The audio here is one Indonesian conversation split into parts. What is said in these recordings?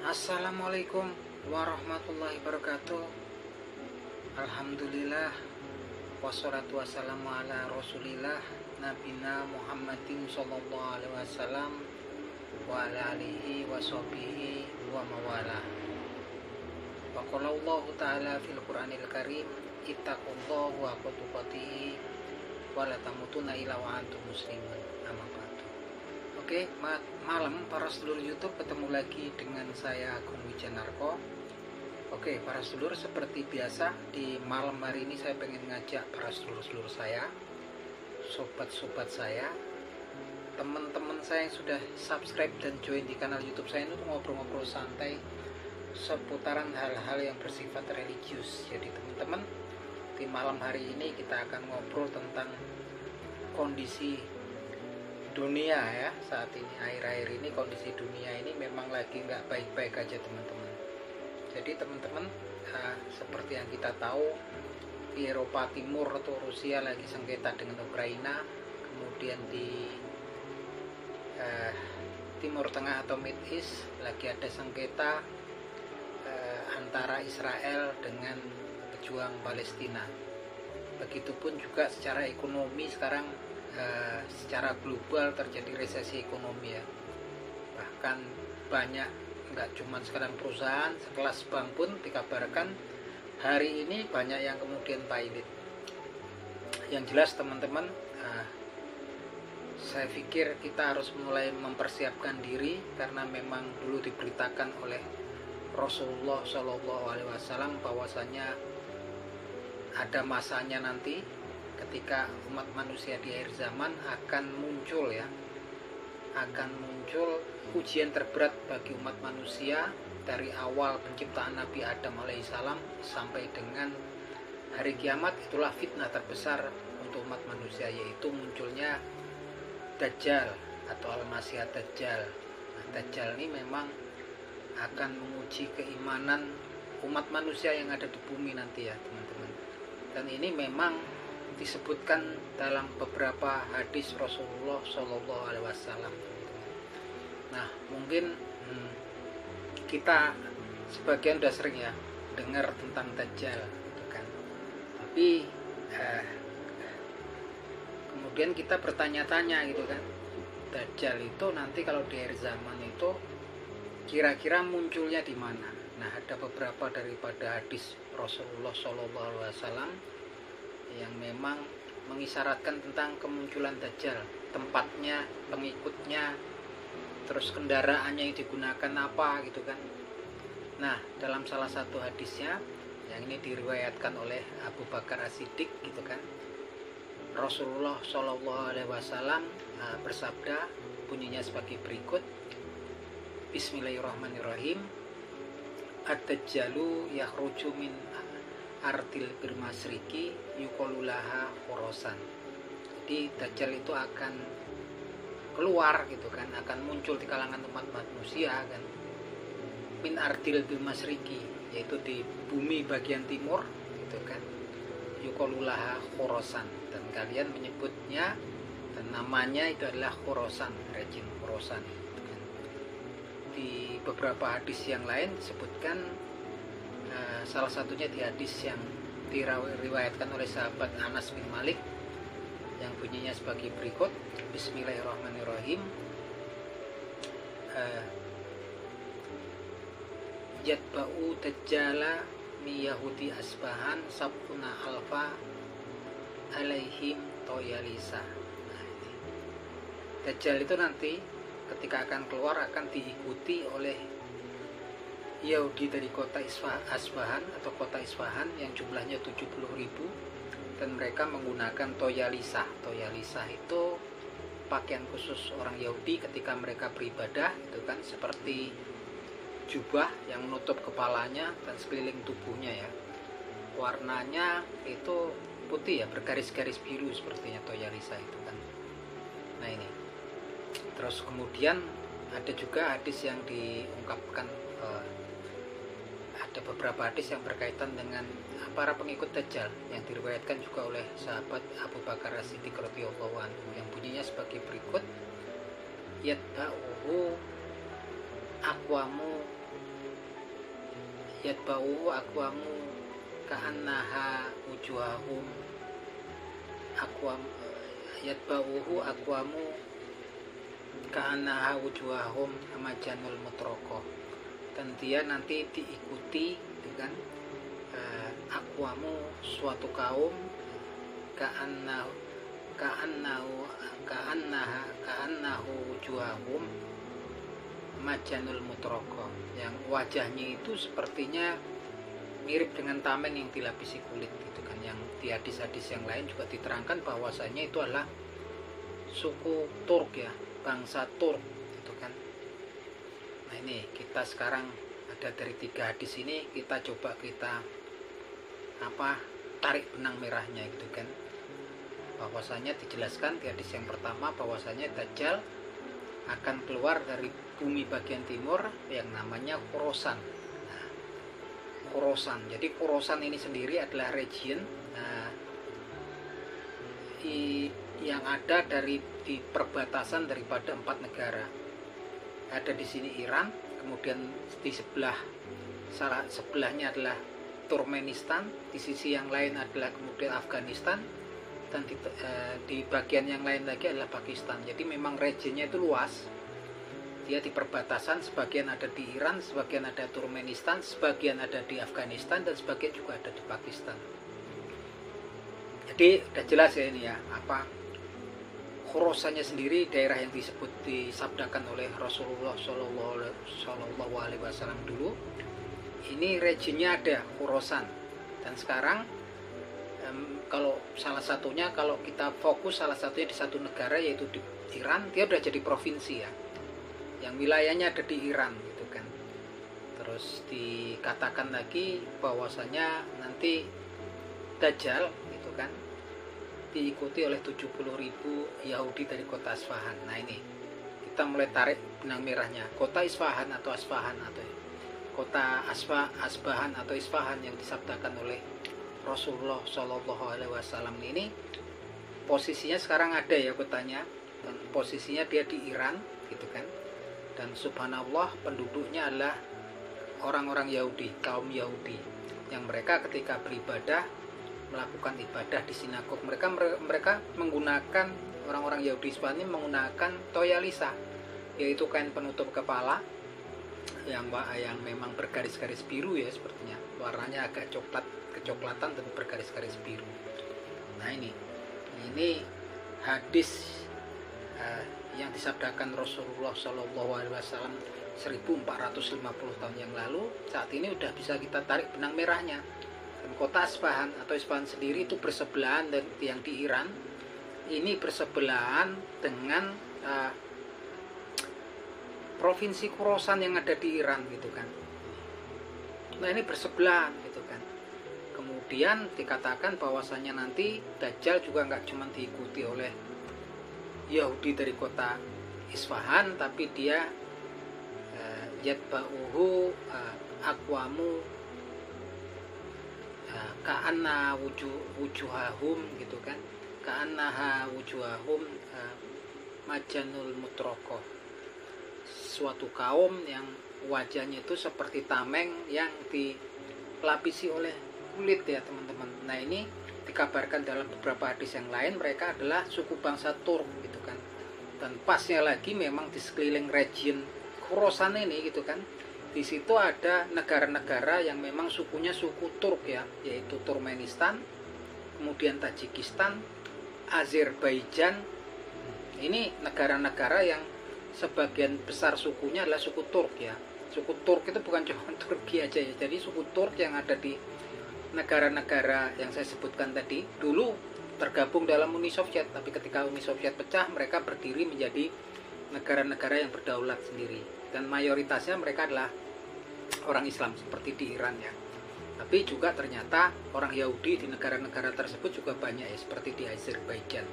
Assalamualaikum warahmatullahi wabarakatuh. Alhamdulillah, wassalatu wassalamu ala rasulillah nabina Muhammadin sallallahu alaihi wasallam wa ala alihi wa sahbihi wa mawala. Wa qala Allah ta'ala fil Qur'anil Karim, ittaqullaha wa tuqatihi wa la tamutunna illa wa antum muslimun. Amma ba'du. Oke, malam para sedulur YouTube, ketemu lagi dengan saya Agung Wijanarko. Oke, para sedulur, seperti biasa di malam hari ini saya pengen ngajak para sedulur-sedulur saya, sobat-sobat saya, teman-teman saya yang sudah subscribe dan join di kanal YouTube saya itu ngobrol-ngobrol santai seputaran hal-hal yang bersifat religius. Jadi teman-teman, di malam hari ini kita akan ngobrol tentang kondisi dunia ya saat ini. Akhir-akhir ini kondisi dunia ini memang lagi nggak baik-baik aja teman-teman. Jadi teman-teman, seperti yang kita tahu, di Eropa Timur atau Rusia lagi sengketa dengan Ukraina, kemudian di Timur Tengah atau Mid East lagi ada sengketa antara Israel dengan pejuang Palestina. Begitupun juga secara ekonomi sekarang, secara global terjadi resesi ekonomi ya. Bahkan banyak, nggak cuma sekarang perusahaan, sekelas bank pun dikabarkan hari ini banyak yang kemudian pailit. Yang jelas teman-teman, saya pikir kita harus mulai mempersiapkan diri, karena memang dulu diberitakan oleh Rasulullah Shallallahu Alaihi Wasallam bahwasanya ada masanya nanti ketika umat manusia di akhir zaman akan muncul ujian terberat bagi umat manusia dari awal penciptaan Nabi Adam alaihissalam sampai dengan hari kiamat. Itulah fitnah terbesar untuk umat manusia, yaitu munculnya Dajjal atau Al-Masih Dajjal. Nah, Dajjal ini memang akan menguji keimanan umat manusia yang ada di bumi nanti ya teman-teman. Dan ini memang disebutkan dalam beberapa hadis Rasulullah Shallallahu Alaihi Wasallam. Nah, mungkin kita sebagian udah sering ya dengar tentang Dajjal, gitu kan. Tapi kemudian kita bertanya-tanya gitu kan, Dajjal itu nanti kalau di akhir zaman itu kira-kira munculnya di mana? Nah, ada beberapa daripada hadis Rasulullah Shallallahu Alaihi Wasallam yang memang mengisyaratkan tentang kemunculan Dajjal, tempatnya, pengikutnya, terus kendaraannya yang digunakan apa gitu kan. Nah, dalam salah satu hadisnya yang ini diriwayatkan oleh Abu Bakar As-Siddiq gitu kan, Rasulullah Shallallahu Alaihi Wasallam bersabda, bunyinya sebagai berikut, Bismillahirrahmanirrahim, Ad-Dajjalu yakhruju min ardil birmasriki yuqalulaha khurasan. Jadi Dajjal itu akan keluar gitu kan, akan muncul di kalangan umat manusia kan, min ardil birmasriki, yaitu di bumi bagian timur gitu kan, yuqalulaha khurasan, dan kalian menyebutnya dan namanya itu adalah Khurasan, rejim Khurasan gitu kan. Di beberapa hadis yang lain disebutkan, salah satunya di hadis yang diriwayatkan oleh sahabat Anas bin Malik yang bunyinya sebagai berikut, Bismillahirrahmanirrahim, Yatba'u Dajjala mi Yahudi Asbahan sab'una alfa alaihim toyalisa. Dajjal itu nanti ketika akan keluar akan diikuti oleh Yahudi dari kota Asbahan atau kota Isfahan yang jumlahnya 70.000, dan mereka menggunakan toyalisa. Toyalisa itu pakaian khusus orang Yahudi ketika mereka beribadah itu kan, seperti jubah yang menutup kepalanya dan sekeliling tubuhnya ya. Warnanya itu putih ya, bergaris-garis biru sepertinya toyalisa itu kan. Nah ini. Terus kemudian ada juga hadis yang diungkapkan, ada beberapa hadis yang berkaitan dengan para pengikut Dajjal yang diriwayatkan juga oleh sahabat Abu Bakar As-Siddiq radhiyallahu anhu yang bunyinya sebagai berikut, Yatba'uhu aqwamu yatba'uhu aqwamu ka'annaha wujuhahum aqwam yatba'uhu aqwamu ka'annaha wujuhahum majanul mutraqah, dan dia nanti diikuti dengan aqwamu suatu kaum ka'annahu wujuhahum majanul mutraqah, yang wajahnya itu sepertinya mirip dengan tameng yang dilapisi kulit gitu kan. Yang di hadis-hadis yang lain juga diterangkan bahwasanya itu adalah suku Turk ya, bangsa Turk gitu kan. Nah ini kita sekarang ada dari 3 hadis ini, kita coba tarik benang merahnya gitu kan. Bahwasanya dijelaskan di hadis yang pertama bahwasanya Dajjal akan keluar dari bumi bagian timur yang namanya Khorasan. Nah, Khorasan. Jadi Khorasan ini sendiri adalah region yang ada di perbatasan daripada 4 negara. Ada di sini Iran, kemudian di sebelahnya adalah Turkmenistan, di sisi yang lain adalah kemudian Afghanistan, dan di bagian yang lain lagi adalah Pakistan. Jadi memang regionnya itu luas. Dia di perbatasan, sebagian ada di Iran, sebagian ada Turkmenistan, sebagian ada di Afghanistan, dan sebagian juga ada di Pakistan. Jadi udah jelas ya ini ya, Khorasannya sendiri daerah yang disabdakan oleh Rasulullah Shallallahu Alaihi Wasallam dulu. Ini regionnya ada Khorasan, dan sekarang kalau kita fokus salah satunya di satu negara yaitu di Iran, dia udah jadi provinsi ya, yang wilayahnya ada di Iran gitu kan. Terus dikatakan lagi bahwasanya nanti Dajjal gitu kan diikuti oleh 70.000 Yahudi dari kota Isfahan. Nah ini kita mulai tarik benang merahnya. Kota Isfahan atau Asfahan atau kota Asbahan atau Isfahan yang disabdakan oleh Rasulullah Shallallahu Alaihi Wasallam ini posisinya sekarang ada ya kotanya, dan posisinya dia di Iran gitu kan. Dan subhanallah penduduknya adalah orang-orang Yahudi, kaum Yahudi, yang mereka ketika beribadah melakukan ibadah di sinagog mereka menggunakan, orang-orang Yahudi Isfahan ini menggunakan toyalisa, yaitu kain penutup kepala yang memang bergaris-garis biru ya, sepertinya warnanya agak kecoklatan dan bergaris-garis biru. Nah ini hadis yang disabdakan Rasulullah Shallallahu Alaihi Wasallam 1450 tahun yang lalu. Saat ini udah bisa kita tarik benang merahnya. Dan kota Isfahan atau Isfahan sendiri itu bersebelahan dan yang di Iran ini bersebelahan dengan provinsi Khorasan yang ada di Iran gitu kan. Nah ini bersebelahan gitu kan. Kemudian dikatakan bahwasanya nanti Dajjal juga nggak cuma diikuti oleh Yahudi dari kota Isfahan, tapi dia yatba'uhu aqwamu ka'anna wujuhahum gitu kan, ka'annaha wujuhahum majanul mutraqah, suatu kaum yang wajahnya itu seperti tameng yang dilapisi oleh kulit ya teman-teman. Nah ini dikabarkan dalam beberapa hadis yang lain mereka adalah suku bangsa Turk gitu kan. Dan pasnya lagi memang di sekeliling region Khorasan ini gitu kan, di situ ada negara-negara yang memang sukunya suku Turk ya, yaitu Turkmenistan, kemudian Tajikistan, Azerbaijan. Ini negara-negara yang sebagian besar sukunya adalah suku Turk ya. Suku Turk itu bukan cuma Turki aja ya, jadi suku Turk yang ada di negara-negara yang saya sebutkan tadi dulu tergabung dalam Uni Soviet, tapi ketika Uni Soviet pecah mereka berdiri menjadi negara-negara yang berdaulat sendiri, dan mayoritasnya mereka adalah orang Islam seperti di Iran ya. Tapi juga ternyata orang Yahudi di negara-negara tersebut juga banyak ya, seperti di Azerbaijan.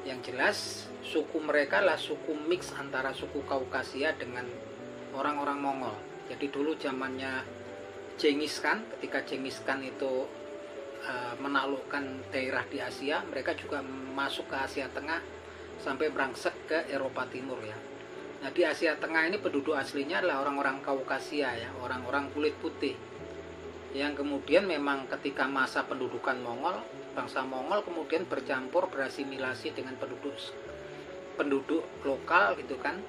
Yang jelas suku mereka lah suku mix antara suku Kaukasia dengan orang-orang Mongol. Jadi dulu zamannya Genghis Khan, ketika Genghis Khan itu menaklukkan daerah di Asia, mereka juga masuk ke Asia Tengah sampai merangsek ke Eropa Timur ya. Nah di Asia Tengah ini penduduk aslinya adalah orang-orang Kaukasia ya, orang-orang kulit putih. yang kemudian memang ketika masa pendudukan Mongol, bangsa Mongol kemudian bercampur berasimilasi dengan penduduk lokal gitu kan.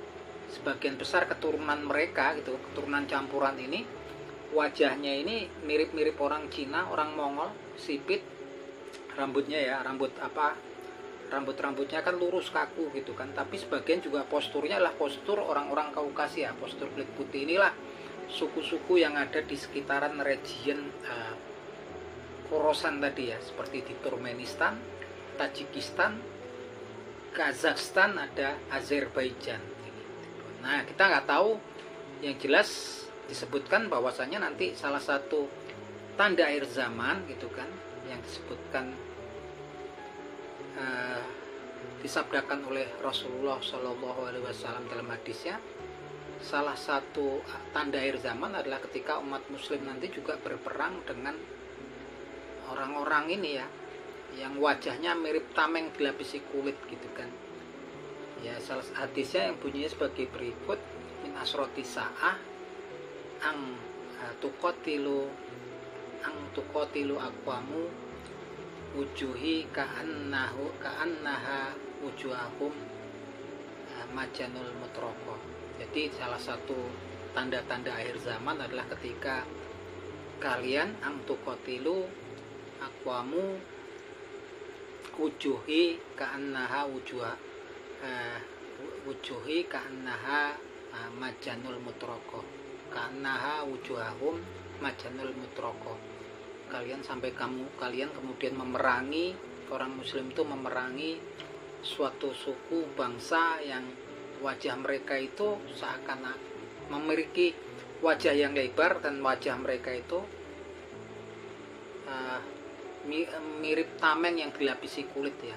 Sebagian besar keturunan mereka gitu, keturunan campuran ini wajahnya ini mirip-mirip orang Cina, orang Mongol, sipit, rambutnya ya, rambutnya kan lurus kaku gitu kan, tapi sebagian juga posturnya adalah postur orang-orang Kaukasia, postur kulit putih. Inilah suku-suku yang ada di sekitaran region Khorasan tadi ya, seperti di Turkmenistan, Tajikistan, Kazakhstan, ada Azerbaijan. Nah, kita nggak tahu, yang jelas disebutkan bahwasanya nanti salah satu tanda akhir zaman gitu kan, yang disebutkan disabdakan oleh Rasulullah Shallallahu Alaihi Wasallam dalam hadisnya, salah satu tanda akhir zaman adalah ketika umat Muslim nanti juga berperang dengan orang-orang ini ya, yang wajahnya mirip tameng dilapisi kulit gitu kan. Ya, salah hadisnya yang bunyinya sebagai berikut: min asroti sa'ah ang tukotilu aqwamu wujuhi ka'annaha wujuhahum majanul mutroko. Jadi salah satu tanda-tanda akhir zaman adalah ketika kalian ang tukotilu aqwamu wujuhi ka'annaha wujuhi ka'annaha majanul mutroko, ka'annaha wujuhahum majanul mutroko. Kalian kemudian memerangi, orang muslim itu memerangi suatu suku bangsa yang wajah mereka itu seakan memiliki wajah yang lebar, dan wajah mereka itu mirip tameng yang dilapisi kulit ya.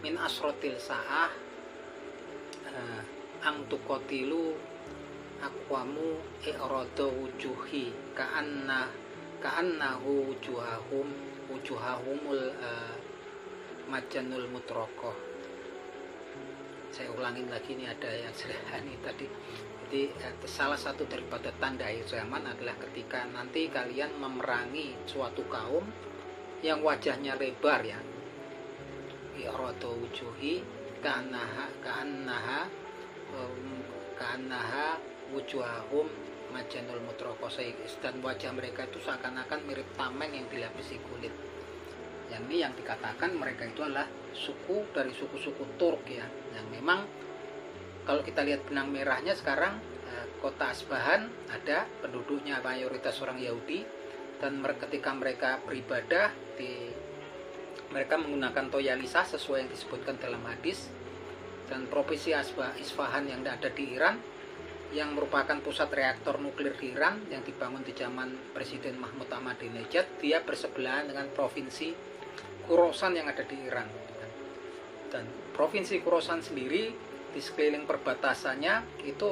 Min asrotil sa'ah ang tukotilu aqwamu i'rada wujuhi ka'annahu wujuhahumul majanul mutroko. Saya ulangin lagi, ini ada yang sederhana tadi. Jadi salah satu daripada tanda akhir zaman adalah ketika nanti kalian memerangi suatu kaum yang wajahnya lebar ya. I'rada wujuhi ka'annaha wujuhahum majanul mutroko, dan wajah mereka itu seakan-akan mirip tameng yang dilapisi kulit. Yang ini yang dikatakan mereka itu adalah suku dari suku-suku Turk ya, yang memang kalau kita lihat benang merahnya sekarang, kota Asbahan ada penduduknya mayoritas orang Yahudi, dan ketika mereka beribadah mereka menggunakan toyalisa sesuai yang disebutkan dalam hadis. Dan provinsi Isfahan yang ada di Iran, yang merupakan pusat reaktor nuklir di Iran yang dibangun di zaman Presiden Mahmud Ahmadinejad, dia bersebelahan dengan provinsi Khorasan yang ada di Iran. Dan provinsi Khorasan sendiri di sekeliling perbatasannya itu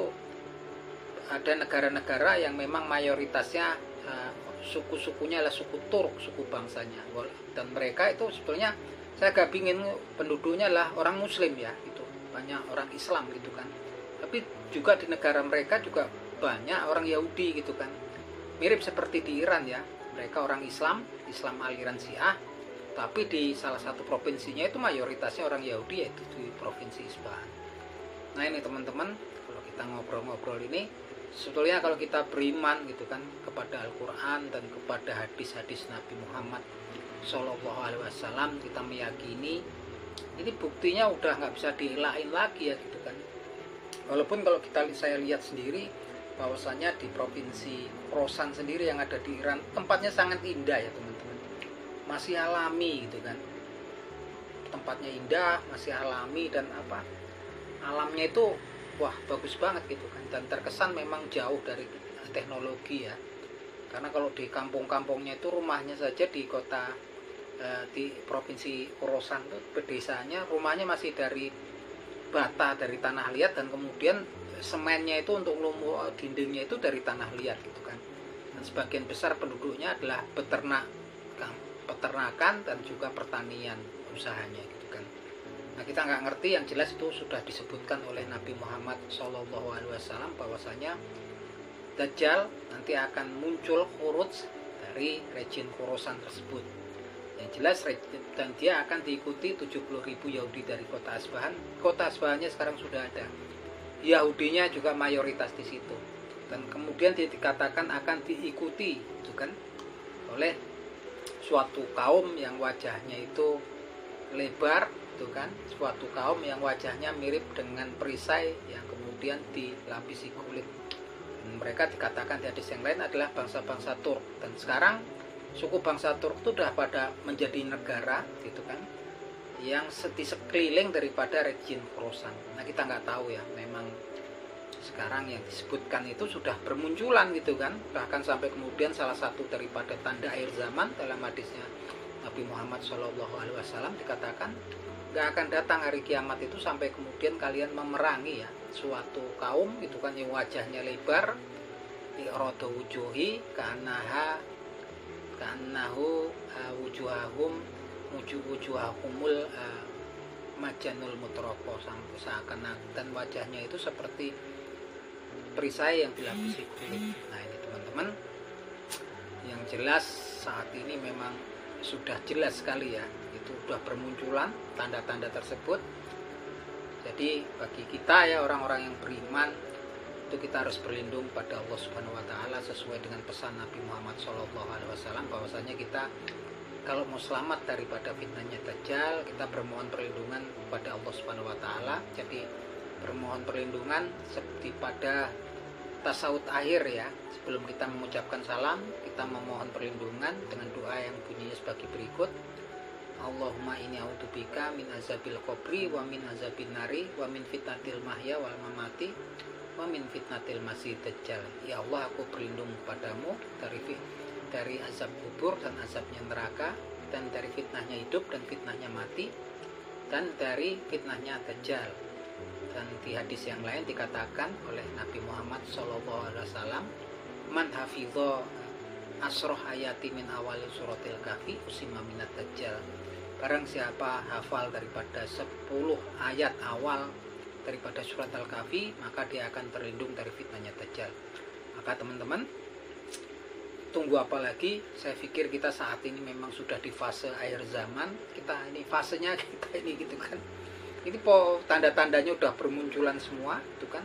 ada negara-negara yang memang mayoritasnya suku-sukunya adalah suku Turk, suku bangsanya. Dan mereka itu sebetulnya saya agak ingin penduduknya adalah orang Muslim ya, gitu, banyak orang Islam gitu kan. Tapi juga di negara mereka juga banyak orang Yahudi gitu kan, mirip seperti di Iran ya, mereka orang Islam aliran Syiah, tapi di salah satu provinsinya itu mayoritasnya orang Yahudi, yaitu di provinsi Isfahan. Nah ini teman-teman, kalau kita ngobrol-ngobrol ini, sebetulnya kalau kita beriman gitu kan kepada Al-Quran dan kepada hadis-hadis Nabi Muhammad Shallallahu Alaihi Wasallam, kita meyakini ini buktinya udah nggak bisa dielain lagi ya gitu kan. Walaupun kalau saya lihat sendiri bahwasanya di provinsi Khorasan sendiri yang ada di Iran, tempatnya sangat indah ya teman-teman, masih alami gitu kan, tempatnya indah, masih alami, dan alamnya itu wah bagus banget gitu kan, dan terkesan memang jauh dari teknologi ya. Karena kalau di kampung-kampungnya itu rumahnya saja di kota di provinsi Khorasan itu pedesanya rumahnya masih dari bata, dari tanah liat, dan kemudian semennya itu untuk lumur dindingnya itu dari tanah liat gitu kan. Dan sebagian besar penduduknya adalah peternakan dan juga pertanian usahanya gitu kan. Nah kita nggak ngerti, yang jelas itu sudah disebutkan oleh Nabi Muhammad SAW bahwasanya Dajjal nanti akan muncul khuruj dari rejim Khorasan tersebut. Yang jelas, dan dia akan diikuti 70.000 Yahudi dari kota Asbahan. Kota Asbahannya sekarang sudah ada. Yahudinya juga mayoritas di situ. Dan kemudian dia dikatakan akan diikuti itu kan oleh suatu kaum yang wajahnya itu lebar, itu kan, suatu kaum yang wajahnya mirip dengan perisai yang kemudian dilapisi kulit. Dan mereka dikatakan di hadis yang lain adalah bangsa-bangsa Turk. Dan sekarang suku bangsa Turk itu sudah pada menjadi negara gitu kan, yang di sekeliling daripada rejim Khorasan. Nah, kita nggak tahu ya, memang sekarang yang disebutkan itu sudah bermunculan gitu kan, bahkan sampai kemudian salah satu daripada tanda akhir zaman dalam hadisnya Nabi Muhammad SAW dikatakan nggak akan datang hari kiamat itu sampai kemudian kalian memerangi ya suatu kaum itu kan yang wajahnya lebar, irodo wujuhi kanahu wujuhahumul majanul mutroko, seakan-akan dan wajahnya itu seperti perisai yang dilapisi kulit. Nah, ini teman-teman, yang jelas saat ini memang sudah jelas sekali ya, itu sudah bermunculan tanda-tanda tersebut. Jadi bagi kita ya orang-orang yang beriman itu kita harus berlindung pada Allah Subhanahu wa taala sesuai dengan pesan Nabi Muhammad SAW, bahwasanya kita kalau mau selamat daripada fitnahnya Dajjal, kita bermohon perlindungan kepada Allah Subhanahu wa taala. Jadi bermohon perlindungan seperti pada tasawuf akhir ya, sebelum kita mengucapkan salam, kita memohon perlindungan dengan doa yang bunyinya sebagai berikut. Allahumma inni a'udzubika min azabil qabri wa min azabin nari wa min fitnatil mahya wal mamati wa min fitnatil masih dajjal. Ya Allah, aku berlindung padamu dari azab kubur dan azabnya neraka, dan dari fitnahnya hidup dan fitnahnya mati, dan dari fitnahnya dajjal. Dan di hadis yang lain dikatakan oleh Nabi Muhammad SAW, man hafidho asroh ayati min awali suratil kahfi usima minat dajjal. Barang siapa hafal daripada 10 ayat awal daripada surat Al-Kahfi, maka dia akan terlindung dari fitnahnya Dajjal. Maka teman-teman, tunggu apa lagi? Saya pikir kita saat ini memang sudah di fase akhir zaman. Kita ini fasenya kita ini gitu kan. Ini tanda-tandanya udah bermunculan semua, itu kan.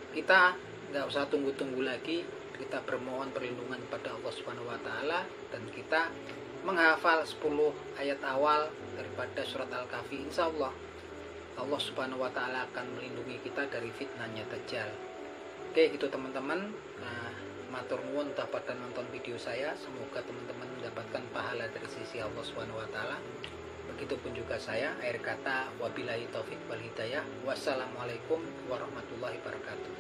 Kita nggak usah tunggu-tunggu lagi. Kita bermohon perlindungan kepada Allah Subhanahu wa taala, dan kita menghafal 10 ayat awal daripada surat Al-Kahfi. Insya Allah Allah Subhanahu wa taala akan melindungi kita dari fitnahnya Dajjal. Oke, gitu teman-teman. Matur nuwun pada nonton video saya. Semoga teman-teman mendapatkan pahala dari sisi Allah Subhanahu wa taala. Begitupun juga saya. Akhir kata, wabillahi taufik wal hidayah. Wassalamualaikum warahmatullahi wabarakatuh.